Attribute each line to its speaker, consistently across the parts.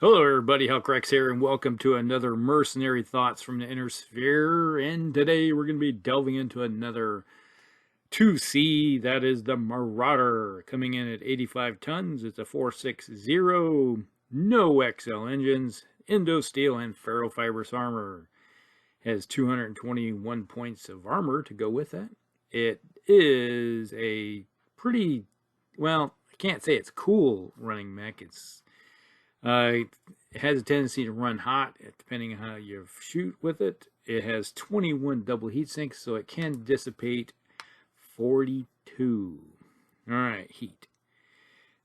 Speaker 1: Hello everybody, Hellcrex here, and welcome to another Mercenary Thoughts from the Inner Sphere. And today we're going to be delving into another 2C, that is the Marauder, coming in at 85 tons. It's a 460, no XL engines, Indo Steel and ferrofibrous armor. Has 221 points of armor to go with that. It is a pretty, well, I can't say it's cool running mech. It has a tendency to run hot depending on how you shoot with it. It has 21 double heat sinks, so it can dissipate 42. All right, heat.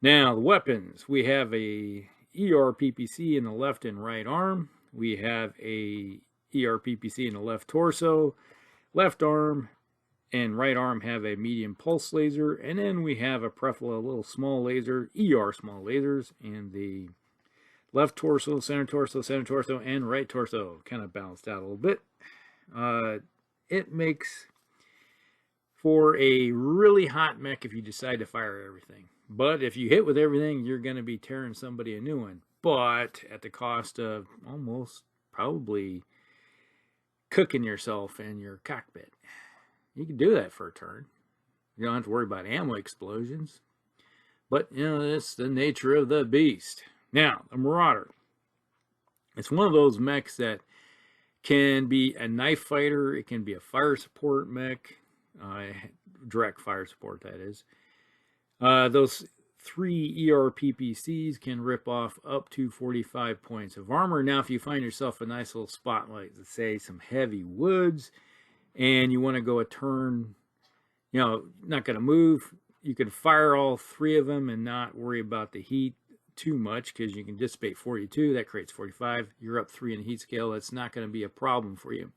Speaker 1: Now, the weapons. We have a ER-PPC in the left and right arm. We have a ER-PPC in the left torso. Left arm and right arm have a medium pulse laser. And then we have a Prefla little small laser, ER small lasers, and the left torso, center torso, and right torso. Kind of balanced out a little bit. It makes for a really hot mech if you decide to fire everything. But if you hit with everything, you're going to be tearing somebody a new one. But at the cost of almost probably cooking yourself in your cockpit. You can do that for a turn. You don't have to worry about ammo explosions. But, you know, that's the nature of the beast. Now, the Marauder. It's one of those mechs that can be a knife fighter. It can be a fire support mech. Direct fire support, that is. Those 3 ER-PPCs can rip off up to 45 points of armor. Now, if you find yourself a nice little spot, like, let's say, some heavy woods, and you want to go a turn, you know, not going to move, you can fire all 3 of them and not worry about the heat too much, because you can dissipate 42. That creates 45. You're up 3 in the heat scale. That's not going to be a problem for you.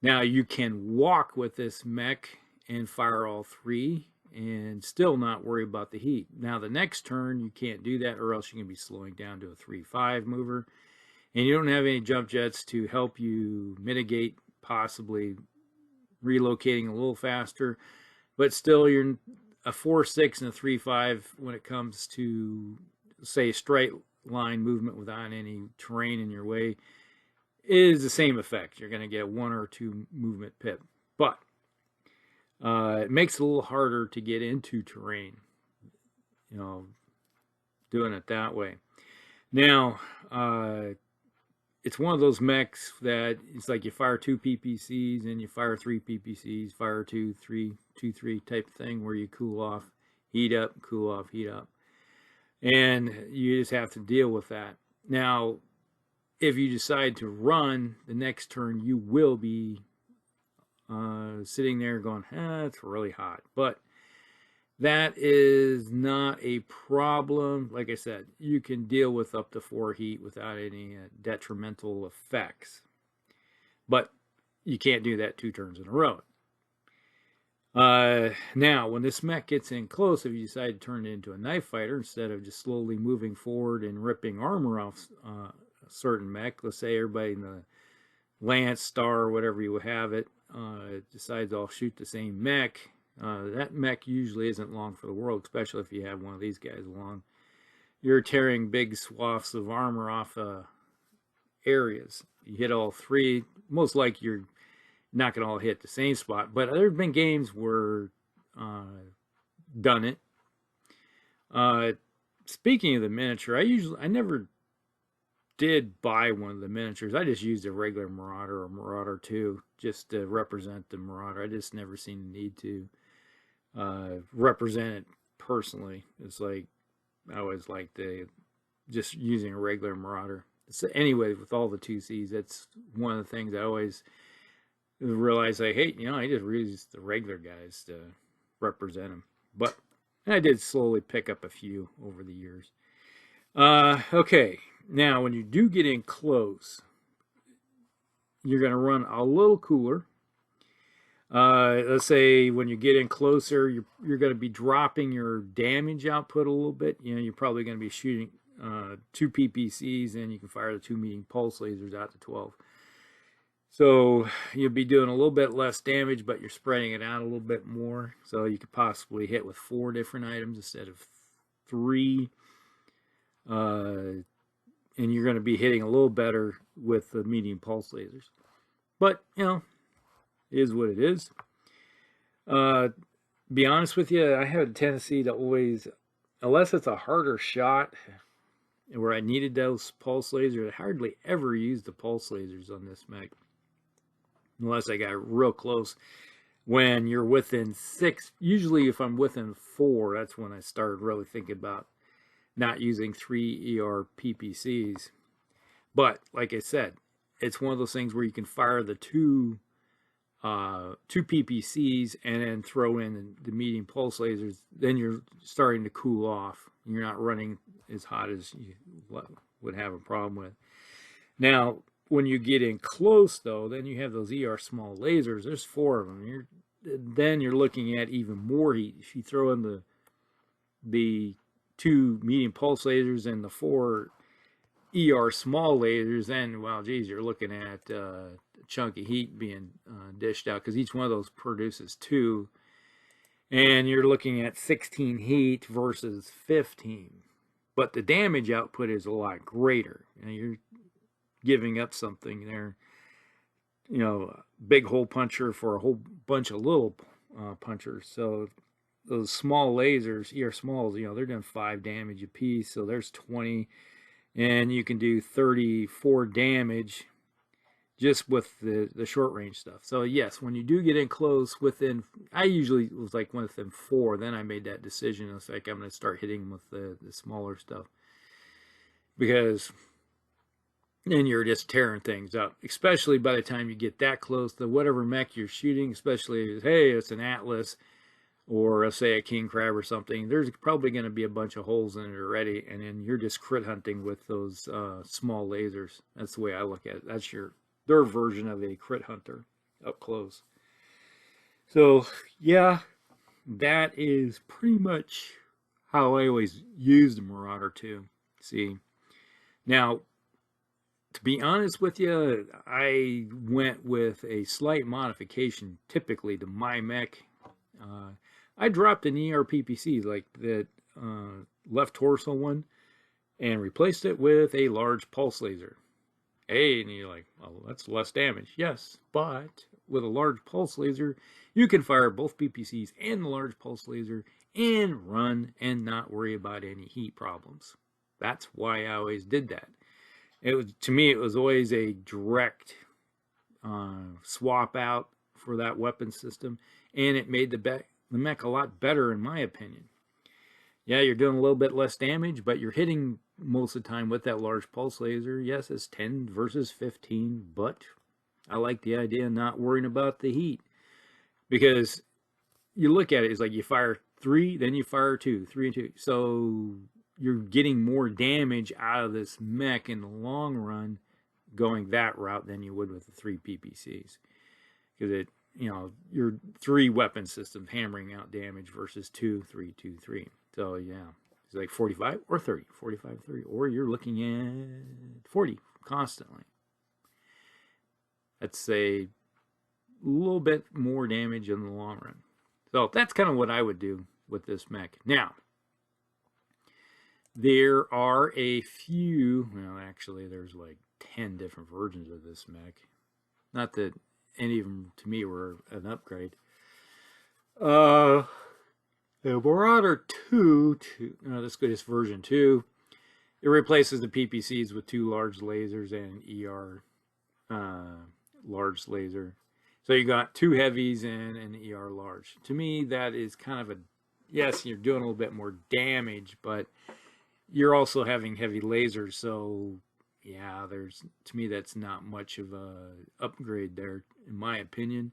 Speaker 1: Now, you can walk with this mech and fire all 3 and still not worry about the heat. Now, the next turn, you can't do that, or else you can be slowing down to a 3-5 mover. And you don't have any jump jets to help you mitigate possibly relocating a little faster. But still, you're a 4-6 and a 3-5 when it comes to, say, straight line movement without any terrain in your way is the same effect. You're going to get 1 or 2 movement pip. But it makes it a little harder to get into terrain, you know, doing it that way. Now, it's one of those mechs that it's like you fire 2 PPCs and you fire 3 PPCs, fire 2, 3, 2, 3 type of thing, where you cool off, heat up, cool off, heat up. And you just have to deal with that. Now, if you decide to run, the next turn you will be sitting there going, it's really hot. But that is not a problem. Like I said, you can deal with up to 4 heat without any detrimental effects. But you can't do that 2 turns in a row. Now, when this mech gets in close, if you decide to turn it into a knife fighter instead of just slowly moving forward and ripping armor off a certain mech, let's say everybody in the Lance, Star, or whatever you have it, decides I'll shoot the same mech. That mech usually isn't long for the world, especially if you have one of these guys along. You're tearing big swaths of armor off areas. You hit all 3, most likely you're not going to all hit the same spot. But there have been games where done it. Speaking of the miniature, I never did buy one of the miniatures. I just used a regular Marauder or Marauder 2 just to represent the Marauder. I just never seen the need to represent it personally. It's like I always liked just using a regular Marauder. So anyway, with all the 2Cs, that's one of the things I always realized I hate. You know, I just use the regular guys to represent them. But I did slowly pick up a few over the years. Okay, now when you do get in close, you're going to run a little cooler. Let's say when you get in closer, you're going to be dropping your damage output a little bit. You know, you're probably going to be shooting 2 PPCs, and you can fire the 2 medium pulse lasers out to 12. So you'll be doing a little bit less damage, but you're spreading it out a little bit more. So you could possibly hit with 4 different items instead of 3. and you're going to be hitting a little better with the medium pulse lasers. But, you know, it is what it is. Be honest with you, I have a tendency to always, unless it's a harder shot where I needed those pulse lasers, I hardly ever use the pulse lasers on this mech. Unless I got real close. When you're within 6, usually if I'm within 4, that's when I started really thinking about not using 3 ER PPCs. But like I said, it's one of those things where you can fire the two PPCs and then throw in the medium pulse lasers. Then you're starting to cool off. You're not running as hot as you would have a problem with. Now, when you get in close, though, then you have those ER small lasers. There's 4 of them. Then you're looking at even more heat. If you throw in the 2 medium pulse lasers and the 4 ER small lasers, then, well, geez, you're looking at a chunk of heat being dished out, because each one of those produces 2. And you're looking at 16 heat versus 15. But the damage output is a lot greater. You know, you're giving up something there, you know, big hole puncher for a whole bunch of little punchers. So those small lasers, ER smalls, you know, they're doing 5 damage a piece, so there's 20, and you can do 34 damage just with the short range stuff. So yes, when you do get in close, within, I usually was like within 4, then I made that decision. It's like I'm going to start hitting with the smaller stuff, because then you're just tearing things up, especially by the time you get that close to whatever mech you're shooting, especially, hey, it's an Atlas or say a King Crab or something. There's probably going to be a bunch of holes in it already, and then you're just crit hunting with those small lasers. That's the way I look at it. That's their version of a crit hunter up close. So, yeah, that is pretty much how I always use the Marauder too. See, now, to be honest with you, I went with a slight modification typically to my mech. I dropped an ERPPC, like that left torso one, and replaced it with a large pulse laser. Hey, and you're like, well, that's less damage. Yes, but with a large pulse laser, you can fire both PPCs and the large pulse laser and run and not worry about any heat problems. That's why I always did that. It was, to me, it was always a direct swap out for that weapon system, and it made the mech a lot better, in my opinion. Yeah, you're doing a little bit less damage, but you're hitting most of the time with that large pulse laser. Yes, it's 10 versus 15, but I like the idea of not worrying about the heat, because you look at it, it's like you fire 3, then you fire 2, 3 and 2. So you're getting more damage out of this mech in the long run going that route than you would with the 3 PPCs, because it, you know, your 3 weapon systems hammering out damage versus 2, 3, 2, 3. So yeah, it's like 45 or 30, 45, 30, or you're looking at 40 constantly. That's a little bit more damage in the long run. So that's kind of what I would do with this mech. Now, there are a few, well, actually, there's like 10 different versions of this mech. Not that any of them, to me, were an upgrade. The Marauder 2, let's go to version 2. It replaces the PPCs with 2 large lasers and ER large laser. So you got 2 heavies and an ER large. To me, that is kind of a, yes, you're doing a little bit more damage, but you're also having heavy lasers, so yeah, to me, that's not much of a upgrade there, in my opinion.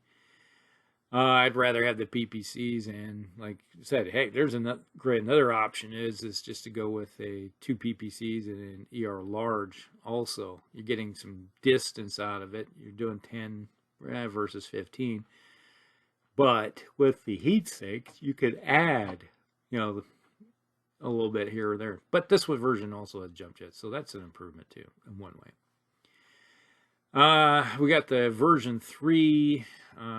Speaker 1: I'd rather have the PPCs, and like I said, hey, there's an upgrade. Another option is just to go with a 2 PPCs and an ER large also. You're getting some distance out of it. You're doing 10 versus 15. But with the heat sink, you could add, you know, a little bit here or there. But this version also has jump jets, so that's an improvement too, in one way. We got the version 3.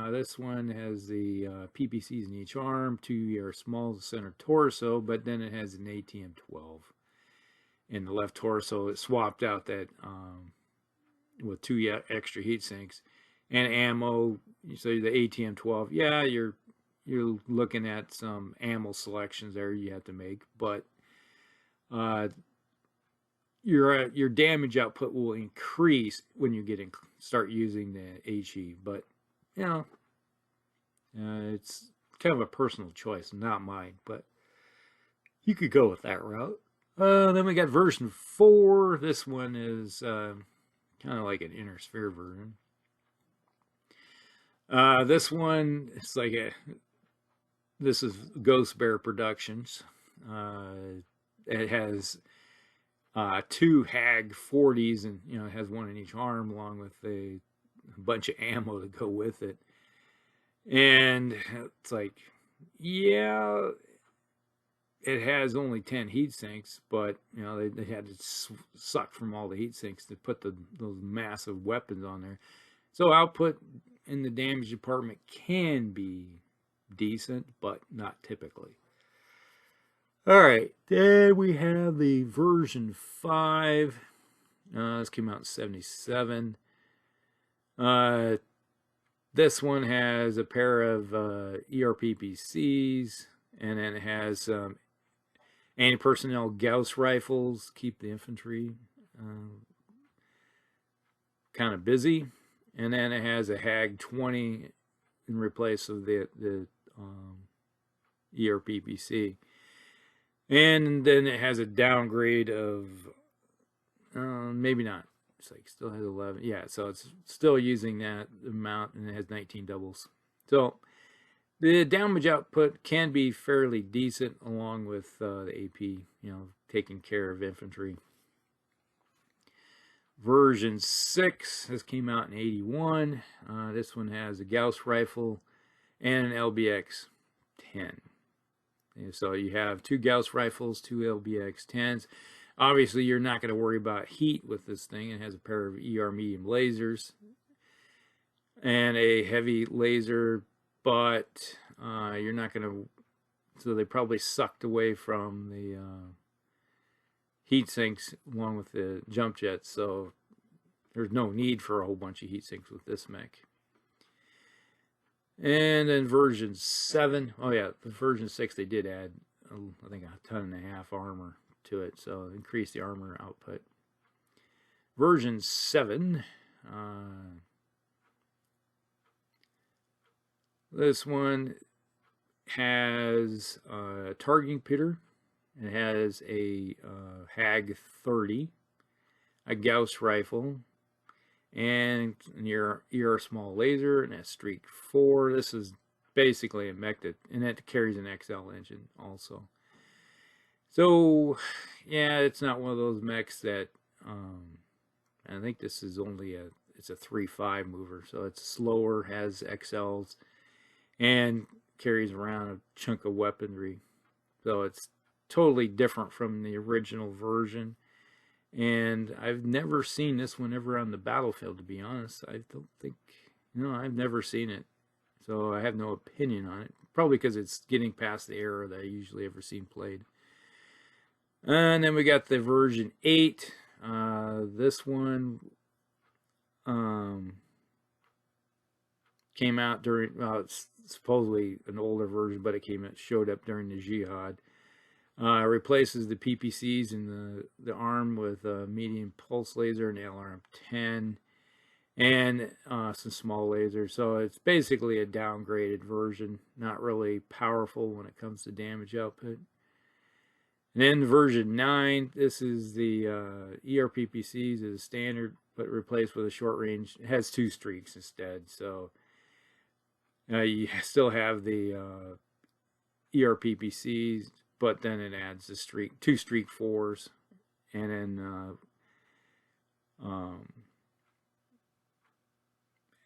Speaker 1: This one has the PPCs in each arm, 2 ER small center torso, but then it has an ATM-12. in the left torso. It swapped out that with 2 extra heat sinks and ammo. So the ATM-12, yeah, you're looking at some ammo selections there you have to make, but your damage output will increase when you start using the HE. But you know, it's kind of a personal choice, not mine. But you could go with that route. Then we got version 4. This one is kind of like an inner sphere version. This one, it's like this is Ghost Bear Productions. It has 2 Hag 40s, and it has one in each arm, along with a bunch of ammo to go with it. And it's like, yeah, it has only 10 heat sinks, but they had to suck from all the heat sinks to put those massive weapons on there. So output in the damage department can be decent, but not typically. All right, then we have the version 5. This came out in 77. This one has a pair of ERPPCs, and then it has anti-personnel Gauss rifles, keep the infantry kind of busy. And then it has a Hag 20 in replace of the ERPPC. And then it has a downgrade of, maybe not. It's like still has 11. Yeah, so it's still using that amount, and it has 19 doubles. So the damage output can be fairly decent, along with the AP, taking care of infantry. Version 6 has came out in 81. This one has a Gauss rifle and an LBX 10. And so you have 2 Gauss rifles, 2 LBX 10s. Obviously, you're not going to worry about heat with this thing. It has a pair of ER medium lasers and a heavy laser, but you're not going to. So they probably sucked away from the heat sinks along with the jump jets, so there's no need for a whole bunch of heat sinks with this mech. And then version 7, oh yeah, the version 6 they did add, I think, 1.5 tons armor to it, so increase the armor output. Version 7, this one has a targeting pitter. It has a Hag 30, a Gauss rifle, and your ER small laser, and a Streak 4. This is basically a mech and it carries an XL engine also. So, yeah, it's not one of those mechs that, I think this is only it's a 3.5 mover, so it's slower, has XLs, and carries around a chunk of weaponry. So it's totally different from the original version, and I've never seen this one ever on the battlefield, to be honest. I don't think, I've never seen it, so I have no opinion on it, probably because it's getting past the era that I usually ever seen played. And then we got the version 8. This one came out during, well, it's supposedly an older version, but it showed up during the Jihad. Replaces the PPCs in the arm with a medium pulse laser and LRM 10 and some small lasers. So it's basically a downgraded version, not really powerful when it comes to damage output. And then version 9, this is the ERPPCs is standard, but replaced with a short range. It has 2 streaks instead, so you still have the ERPPCs, but then it adds the 2 Streak 4s, and then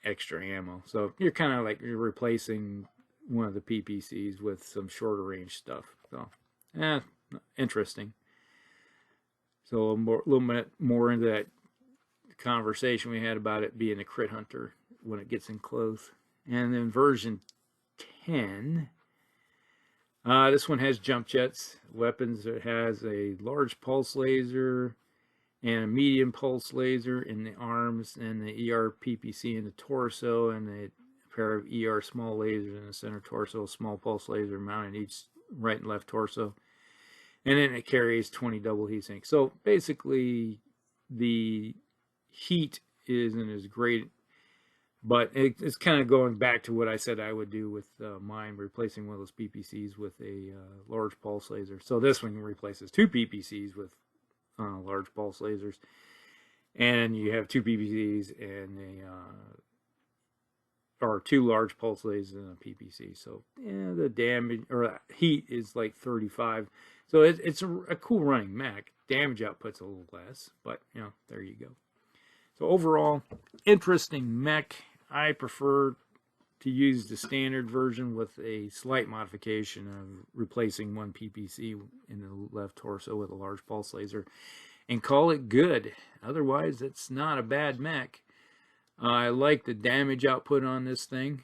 Speaker 1: extra ammo. So you're kind of like you're replacing one of the PPCs with some shorter range stuff. So, interesting. So a little bit more into that conversation we had about it being a crit hunter when it gets in close. And then version 10, This one has jump jets. Weapons, it has a large pulse laser and a medium pulse laser in the arms, and the ER PPC in the torso, and a pair of ER small lasers in the center torso, small pulse laser mounted each right and left torso. And then it carries 20 double heat sinks. So basically, the heat isn't as great, but it's kind of going back to what I said I would do with mine, replacing one of those PPCs with a large pulse laser. So this one replaces 2 PPCs with large pulse lasers, and you have 2 PPCs and or 2 large pulse lasers and a PPC. So yeah, the damage or heat is like 35. So it's a cool running mech. Damage output's a little less, but you know, there you go. So overall, interesting mech. I prefer to use the standard version with a slight modification of replacing 1 PPC in the left torso with a large pulse laser and call it good. Otherwise, it's not a bad mech. I like the damage output on this thing.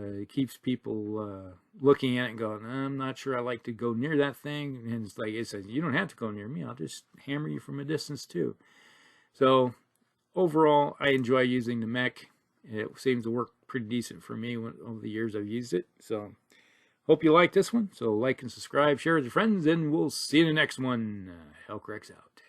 Speaker 1: It keeps people looking at it and going, I'm not sure I like to go near that thing. And it's like, it says, you don't have to go near me. I'll just hammer you from a distance too. So overall, I enjoy using the mech. It seems to work pretty decent for me over the years I've used it. So hope you like this one. So like and subscribe, share with your friends, and we'll see you in the next one. Hellcrex out.